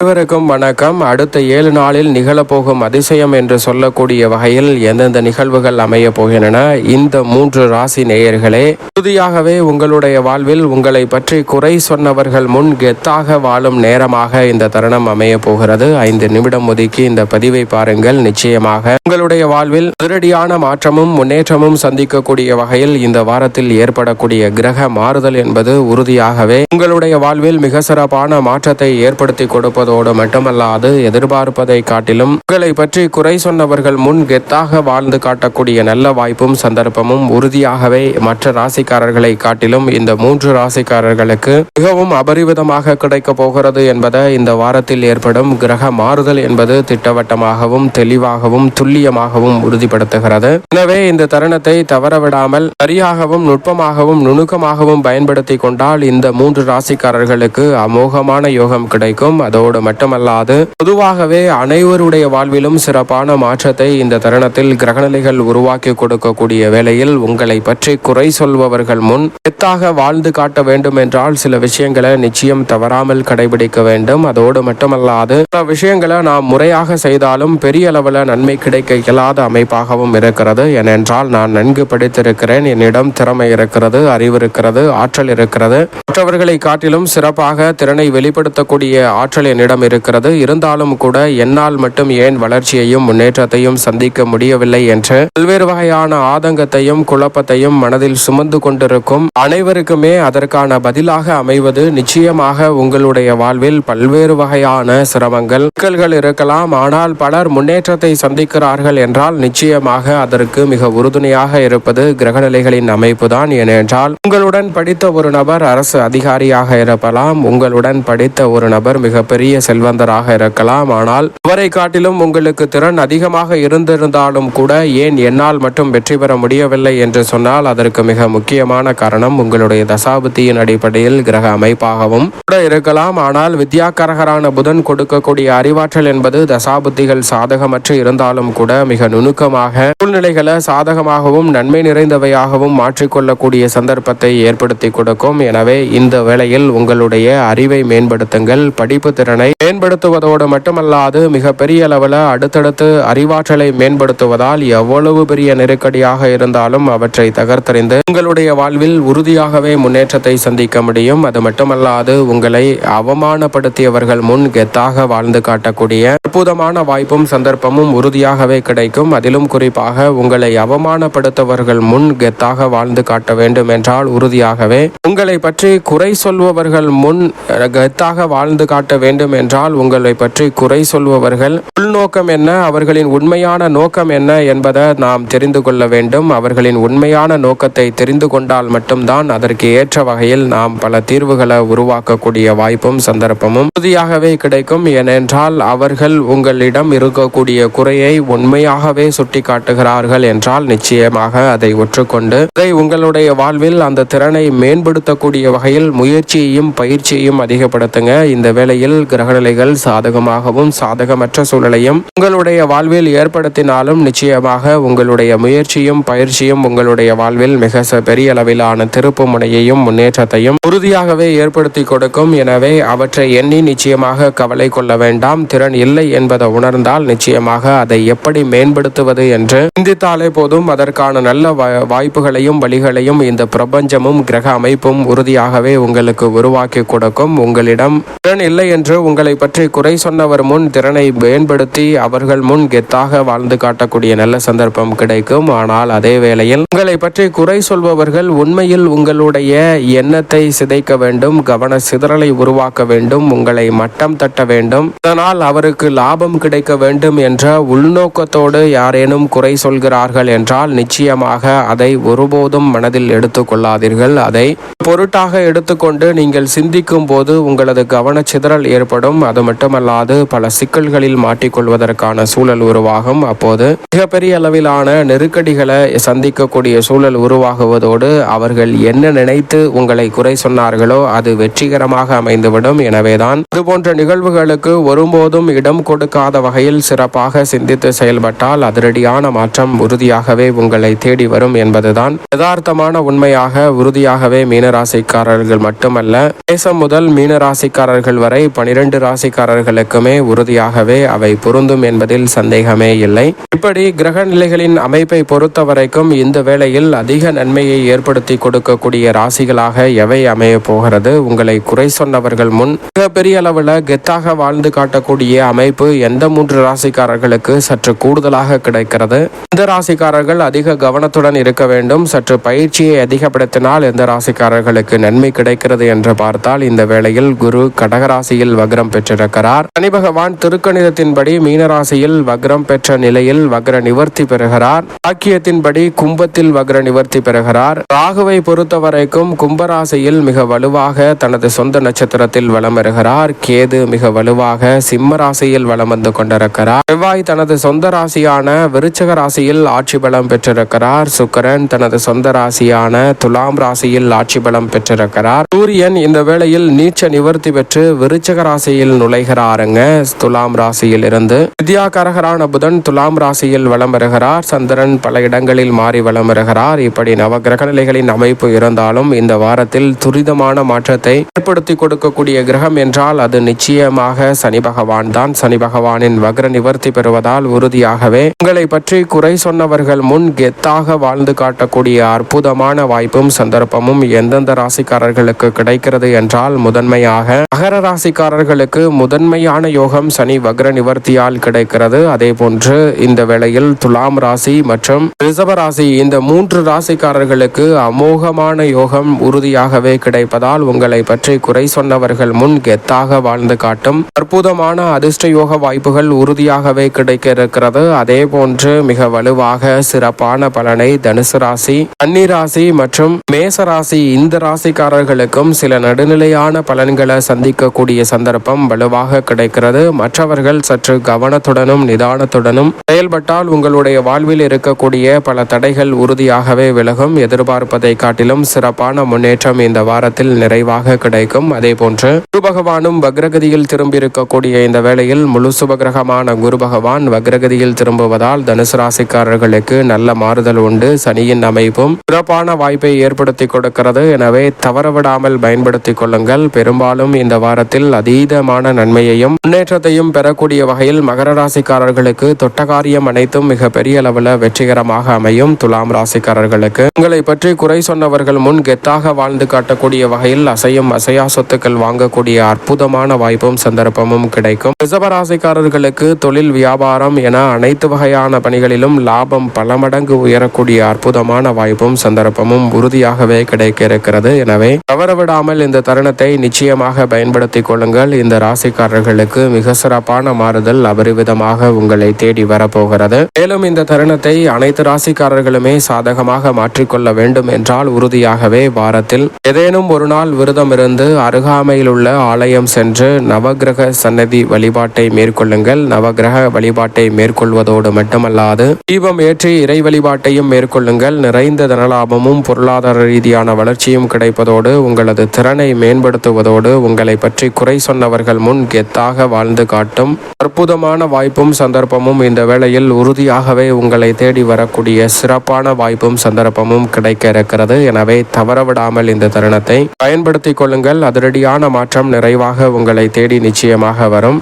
அனைவருக்கும் வணக்கம். அடுத்த 7 நாளில் நிகழப்போகும் அதிசயம் என்று சொல்லக்கூடிய வகையில் எந்தெந்த நிகழ்வுகள் அமைய போகின்றன, இந்த 3 ராசி நேயர்களே, உறுதியாகவே உங்களுடைய வாழ்வில் உங்களை பற்றி குறை சொன்னவர்கள் முன் கெத்தாக வாழும் நேரமாக இந்த தருணம் அமைய போகிறது. 5 நிமிடம் ஒதுக்கி இந்த பதிவை பாருங்கள். நிச்சயமாக உங்களுடைய வாழ்வில் அதிரடியான மாற்றமும் முன்னேற்றமும் சந்திக்கக்கூடிய வகையில் இந்த வாரத்தில் ஏற்படக்கூடிய கிரக மாறுதல் என்பது உறுதியாகவே உங்களுடைய வாழ்வில் மிக சிறப்பான மாற்றத்தை ஏற்படுத்தி கொடுப்பது மட்டுமல்லாது எதிர்பார்ப்பதை காட்டிலும் உங்களை பற்றி குறை சொன்னவர்கள் முன் கெத்தாக வாழ்ந்து காட்டக்கூடிய நல்ல வாய்ப்பும் சந்தர்ப்பமும் உறுதியாகவே மற்ற ராசிக்காரர்களை காட்டிலும் இந்த 3 ராசிக்காரர்களுக்கு மிகவும் அபரிவிதமாக கிடைக்க போகிறது என்பதை இந்த வாரத்தில் ஏற்படும் கிரக மாறுதல் என்பது திட்டவட்டமாகவும் தெளிவாகவும் துல்லியமாகவும் உறுதிப்படுத்துகிறது. எனவே இந்த தருணத்தை தவறவிடாமல் சரியாகவும் நுட்பமாகவும் நுணுக்கமாகவும் பயன்படுத்தி கொண்டால் இந்த 3 ராசிக்காரர்களுக்கு அமோகமான யோகம் கிடைக்கும். அதோடு மட்டுமல்லாது பொதுவாகவே அனைவருடைய வாழ்விலும் சிறப்பான மாற்றத்தை இந்த தருணத்தில் கிரகநிலைகள் உருவாக்கி கொடுக்கக்கூடிய வேளையில் உங்களை பற்றி குறை சொல்பவர்கள் முன் எத்தாக வாழ்ந்து காட்ட வேண்டும் என்றால் சில விஷயங்களை நிச்சயம் தவறாமல் கடைபிடிக்க வேண்டும். அதோடு மட்டுமல்லாது சில விஷயங்களை நாம் முறையாக செய்தாலும் பெரிய அளவில் நன்மை கிடைக்க இயலாத அமைப்பாகவும் இருக்கிறது. ஏனென்றால் நான் நன்கு படித்திருக்கிறேன், என்னிடம் திறமை இருக்கிறது, அறிவு இருக்கிறது, ஆற்றல் இருக்கிறது, மற்றவர்களை காட்டிலும் சிறப்பாக திறனை வெளிப்படுத்தக்கூடிய ஆற்றல் என்னிடம் இருக்கிறது. இருந்தாலும் கூட என்னால் மட்டும் ஏன் வளர்ச்சியையும் முன்னேற்றத்தையும் சந்திக்க முடியவில்லை என்று பல்வேறு வகையான ஆதங்கத்தையும் குழப்பத்தையும் மனதில் சுமந்து கொண்டிருக்கும் அனைவருக்குமே அதற்கான பதிலாக அமைவது நிச்சயமாக உங்களுடைய வாழ்வில் பல்வேறு வகையான சிரமங்கள் சிக்கல்கள் இருக்கலாம். ஆனால் பலர் முன்னேற்றத்தை சந்திக்கிறார்கள் என்றால் நிச்சயமாக அதற்கு மிக உறுதுணையாக இருப்பது கிரகநிலைகளின் அமைப்பு தான். ஏனென்றால் உங்களுடன் படித்த ஒரு நபர் அரசு அதிகாரியாக இருக்கலாம், உங்களுடன் படித்த ஒரு நபர் மிகப்பெரிய செல்வந்தராக இருக்கலாம். ஆனால் அவரை காட்டிலும் உங்களுக்கு திறன் அதிகமாக இருந்திருந்தாலும் கூட ஏன் என்னால் மட்டும் வெற்றி பெற முடியவில்லை என்று சொன்னால் அதற்கு மிக முக்கியமான காரணம் உங்களுடைய தசாபுத்தியின் அடிப்படையில் கிரக அமைப்பாகவும் கூட இருக்கலாம். ஆனால் வித்யாகரகரான புதன் கொடுக்கக்கூடிய அறிவாற்றல் என்பது தசாபுத்திகள் சாதகமற்று இருந்தாலும் கூட மிக நுணுக்கமாக சூழ்நிலைகளை சாதகமாகவும் நன்மை நிறைந்தவையாகவும் மாற்றிக்கொள்ளக்கூடிய சந்தர்ப்பத்தை ஏற்படுத்தி கொடுக்கும். எனவே இந்த வேளையில் உங்களுடைய அறிவை மேம்படுத்துங்கள். படிப்பு திறனை மேம்படுத்துவதோடு மட்டுமல்லாது மிக பெரிய அளவில் அடுத்தடுத்து அறிவாற்றலை மேம்படுத்துவதால் எவ்வளவு பெரிய நெருக்கடியாக இருந்தாலும் அவற்றை தகர்த்தறிந்து உங்களுடைய வாழ்வில் உறுதியாகவே முன்னேற்றத்தை சந்திக்க முடியும். அது மட்டுமல்லாது உங்களை அவமானப்படுத்தியவர்கள் முன் கெத்தாக வாழ்ந்து காட்டக்கூடிய அற்புதமான வாய்ப்பும் சந்தர்ப்பமும் உறுதியாகவே கிடைக்கும். அதிலும் குறிப்பாக உங்களை அவமானப்படுத்தவர்கள் முன் கெத்தாக வாழ்ந்து காட்ட வேண்டும் என்றால் உறுதியாகவே உங்களை பற்றி குறை சொல்பவர்கள் முன் கெத்தாக வாழ்ந்து காட்ட வேண்டும் என்றால் உங்களை பற்றி குறை சொல்பவர்கள் உள்நோக்கம் என்ன, அவர்களின் உண்மையான நோக்கம் என்ன என்பதை நாம் தெரிந்து கொள்ள வேண்டும். அவர்களின் உண்மையான நோக்கத்தை தெரிந்து கொண்டால் மட்டும்தான் அதற்கு ஏற்ற வகையில் நாம் பல தீர்வுகளை உருவாக்கக்கூடிய வாய்ப்பும் சந்தர்ப்பமும் உறுதியாகவே கிடைக்கும். ஏனென்றால் அவர்கள் உங்களிடம் இருக்கக்கூடிய குறையை உண்மையாகவே சுட்டி காட்டுகிறார்கள் என்றால் நிச்சயமாக அதை ஒற்றுக்கொண்டு அதை உங்களுடைய வாழ்வில் அந்த திறனை மேம்படுத்தக்கூடிய வகையில் முயற்சியையும் பயிற்சியையும் அதிகப்படுத்துங்க. இந்த வேளையில் கிரகநிலைகள் சாதகமாகவும் சாதகமற்ற சூழலையும் உங்களுடைய வாழ்வில் ஏற்படுத்தினாலும் நிச்சயமாக உங்களுடைய முயற்சியும் பயிற்சியும் உங்களுடைய வாழ்வில் மிக பெரிய அளவிலான திருப்பு முனையையும் முன்னேற்றத்தையும் உறுதியாகவே ஏற்படுத்தி கொடுக்கும். எனவே அவற்றை எண்ணி நிச்சயமாக கவலை கொள்ள வேண்டாம். திறன் இல்லை என்பதை உணர்ந்தால் நிச்சயமாக அதை எப்படி மேம்படுத்துவது என்று சிந்தித்தாலே போதும். அதற்கான நல்ல வாய்ப்புகளையும் வழிகளையும் இந்த பிரபஞ்சமும் கிரக அமைப்பும் உறுதியாகவே உங்களுக்கு உருவாக்கி கொடுக்கும். உங்களிடம் திறன் இல்லை என்று உங்களை பற்றி குறை சொன்னவர் முன் திறனை மேம்படுத்தி அவர்கள் முன் கெத்தாக வாழ்ந்து காட்டக்கூடிய நல்ல சந்தர்ப்பம் கிடைக்கும். ஆனால் அதே வேளையில் உங்களை பற்றி குறை சொல்பவர்கள் உண்மையில் உங்களுடைய எண்ணத்தை சிதைக்க வேண்டும், கவன சிதறலை உருவாக்க வேண்டும், உங்களை மட்டம் தட்ட வேண்டும், அதனால் அவருக்கு லாபம் கிடைக்க வேண்டும் என்ற உள்நோக்கத்தோடு யாரேனும் குறை சொல்கிறார்கள் என்றால் நிச்சயமாக அதை ஒருபோதும் மனதில் எடுத்துக்கொள்ளாதீர்கள். அதை பொருட்டாக எடுத்துக்கொண்டு நீங்கள் சிந்திக்கும் போது உங்களது கவனச்சிதறல் ஏற்படும். அது மட்டுமல்லாது பல சிக்கல்களில் மாட்டிக்கொள்வதற்கான சூழல் உருவாகும். அப்போது மிகப்பெரிய அளவிலான நெருக்கடிகளை சந்திக்கக்கூடிய சூழல் உருவாகுவதோடு அவர்கள் என்ன நினைத்து உங்களை குறை சொன்னார்களோ அது வெற்றிகரமாக அமைந்துவிடும். எனவேதான் இதுபோன்ற நிகழ்வுகளுக்கு ஒருபோதும் இடம் கொடுக்காத வகையில் சிறப்பாக சிந்தித்து செயல்பட்டால் அதிரடியான மாற்றம் உறுதியாகவே உங்களை தேடி வரும் என்பதுதான் யதார்த்தமான உண்மையாக உறுதியாகவே மீனராசிக்காரர்கள் மட்டுமல்ல, மேசம் முதல் மீனராசிக்காரர்கள் வரை 12 12 ராசிக்காரர்களுக்குமே உறுதியாகவே அவை பொருந்தும் என்பதில் சந்தேகமே இல்லை. இப்படி கிரக நிலைகளின் அமைப்பை பொறுத்த வரைக்கும் இந்த வேளையில் அதிக நன்மையை ஏற்படுத்தி கொடுக்கக்கூடிய ராசிகளாக எவை அமைய போகிறது? உங்களை குறை சொன்னவர்கள் முன் மிகப்பெரிய அளவில் கெத்தாக வாழ்ந்து காட்டக்கூடிய அமைப்பு எந்த 3 ராசிக்காரர்களுக்கு சற்று கூடுதலாக கிடைக்கிறது? இந்த ராசிக்காரர்கள் அதிக கவனத்துடன் இருக்க வேண்டும். சற்று பயிற்சியை அதிகப்படுத்தினால் எந்த ராசிக்காரர்களுக்கு நன்மை கிடைக்கிறது என்று பார்த்தால், இந்த வேளையில் குரு கடகராசியில் வக்ரம் பெற்றிருக்கிறார். சனி பகவான் திருக்கணிதத்தின்படி மீனராசியில் வக்ரம் பெற்ற நிலையில் வக்ர நிவர்த்தி பெறுகிறார். வாக்கியத்தின்படி கும்பத்தில் வக்ர நிவர்த்தி பெறுகிறார். ராகுவை பொறுத்தவரைக்கும் கும்பராசியில் மிக வலுவாக தனது சொந்த நட்சத்திரத்தில் வலம் வருகிறார். கேது மிக வலுவாக சிம்ம ராசியில் வலம் வந்து கொண்டிருக்கிறார். செவ்வாய் தனது சொந்த ராசியான விருச்சிக ராசியில் ஆட்சி பலம் பெற்றிருக்கிறார். சுக்கிரன் தனது சொந்த ராசியான துலாம் ராசியில் ஆட்சி பலம் பெற்றிருக்கிறார். சூரியன் இந்த வேளையில் நீச்ச நிவர்த்தி பெற்று விருச்சிக ராசியில் நுழைகிறாருங்க. துலாம் ராசியில் இருந்து வித்யாகாரகரான புதன் துலாம் ராசியில் வலம் வருகிறார். சந்திரன் பல இடங்களில் மாறி வலம் வருகிறார். இப்படி நவகிரக நிலைகளின் அமைப்பு இருந்தாலும் இந்த வாரத்தில் துரிதமான மாற்றத்தை ஏற்படுத்தி கொடுக்கக்கூடிய கிரகம் என்றால் அது நிச்சயமாக சனி பகவான் தான். சனி பகவானின் வக்ர நிவர்த்தி பெறுவதால் உறுதியாகவே உங்களை பற்றி குறை சொன்னவர்கள் முன் கெத்தாக வாழ்ந்து காட்டக்கூடிய அற்புதமான வாய்ப்பும் சந்தர்ப்பமும் எந்தெந்த ராசிக்காரர்களுக்கு கிடைக்கிறது என்றால், முதன்மையாக மகர ராசிக்காரர்களுக்கு முதன்மையான யோகம் சனி வக்ர நிவர்த்தியால் கிடைக்கிறது. அதே போன்று இந்த வேளையில் துலாம் ராசி மற்றும் ரிஷப ராசி இந்த 3 ராசிக்காரர்களுக்கு அமோகமான யோகம் உறுதியாகவே கிடைப்பதால் உங்களை பற்றி குறை சொன்னவர்கள் முன் கெத்தாக வாழ்ந்து காட்டும் அற்புதமான அதிர்ஷ்ட யோக வாய்ப்புகள் உறுதியாகவே கிடைக்க இருக்கிறது. அதே போன்று மிக வலுவாக சிறப்பான பலனை தனுசு ராசி, கன்னி ராசி மற்றும் மேச ராசி இந்த ராசிக்காரர்களுக்கும் சில நடுநிலையான பலன்களை சந்திக்கக்கூடிய சந்தர்ப்பம் வலுவாக கிடைக்கிறது. மற்றவர்கள் சற்று கவனத்துடனும் நிதானத்துடனும் செயல்பட்டால் உங்களுடைய வாழ்வில் இருக்கக்கூடிய பல தடைகள் உறுதியாகவே விலகும். எதிர்பார்ப்பதை காட்டிலும் சிறப்பான முன்னேற்றம் இந்த வாரத்தில் நிறைவாக கிடைக்கும். அதே போன்று குரு பகவானும் வக்ரகதியில் திரும்பி இருக்கக்கூடிய இந்த வேளையில் முழு சுபகிரகமான குரு பகவான் வக்ரகதியில் திரும்புவதால் தனுசு ராசிக்காரர்களுக்கு நல்ல மாறுதல் உண்டு. சனியின் அமைப்பும் சிறப்பான வாய்ப்பை ஏற்படுத்தி கொடுக்கிறது. எனவே தவறவிடாமல் பயன்படுத்திக் கொள்ளுங்கள். பெரும்பாலும் இந்த வாரத்தில் அதீதமான நன்மையையும் முன்னேற்றத்தையும் பெறக்கூடிய வகையில் மகர ராசிக்காரர்களுக்கு தொட்ட காரியம் அனைத்தும் மிக பெரிய அளவில் வெற்றிகரமாக அமையும். துலாம் ராசிக்காரர்களுக்கு உங்களை பற்றி குறை சொன்னவர்கள் முன் கெத்தாக வாழ்ந்து காட்டக்கூடிய வகையில் அசையும் அசையா சொத்துக்கள் வாங்கக்கூடிய அற்புதமான வாய்ப்பும் சந்தர்ப்பமும் கிடைக்கும். ரிஷப ராசிக்காரர்களுக்கு தொழில் வியாபாரம் என அனைத்து வகையான பணிகளிலும் லாபம் பல மடங்கு உயரக்கூடிய அற்புதமான வாய்ப்பும் சந்தர்ப்பமும் உறுதியாகவே கிடைக்க இருக்கிறது. எனவே தவறவிடாமல் இந்த தருணத்தை நிச்சயமாக பயன்படுத்திக் கொள்ளுங்கள். இந்த ராசிக்காரர்களுக்கு மிக சிறப்பான மாறுதல் அபரிவிதமாக உங்களை தேடி வரப்போகிறது. மேலும் இந்த தருணத்தை அனைத்து ராசிக்காரர்களுமே சாதகமாக மாற்றிக்கொள்ள வேண்டும் என்றால் உறுதியாகவே வாரத்தில் ஏதேனும் ஒரு நாள் விரதம் இருந்து அருகாமையில் உள்ள ஆலயம் சென்று நவகிரக சன்னதி வழிபாட்டை மேற்கொள்ளுங்கள். நவகிரக வழிபாட்டை மேற்கொள்வதோடு மட்டுமல்லாது தீபம் ஏற்றி இறை வழிபாட்டையும் மேற்கொள்ளுங்கள். நிறைந்த தனலாபமும் பொருளாதார ரீதியான வளர்ச்சியும் கிடைப்பதோடு உங்களது திறனை மேம்படுத்துவதோடு உங்களை பற்றி குறை சொன்னவர்கள் முன் கெத்தாக வாழ்ந்து காட்டும் அற்புதமான வாய்ப்பும் சந்தர்ப்பமும் இந்த வேளையில் உறுதியாகவே உங்களை தேடி வரக்கூடிய சிறப்பான வாய்ப்பும் சந்தர்ப்பமும் கிடைக்க இருக்கிறது. எனவே தவறவிடாமல் இந்த தருணத்தை பயன்படுத்திக் கொள்ளுங்கள். அதிரடியான மாற்றம் நிறைவாக உங்களை தேடி நிச்சயமாக வரும்.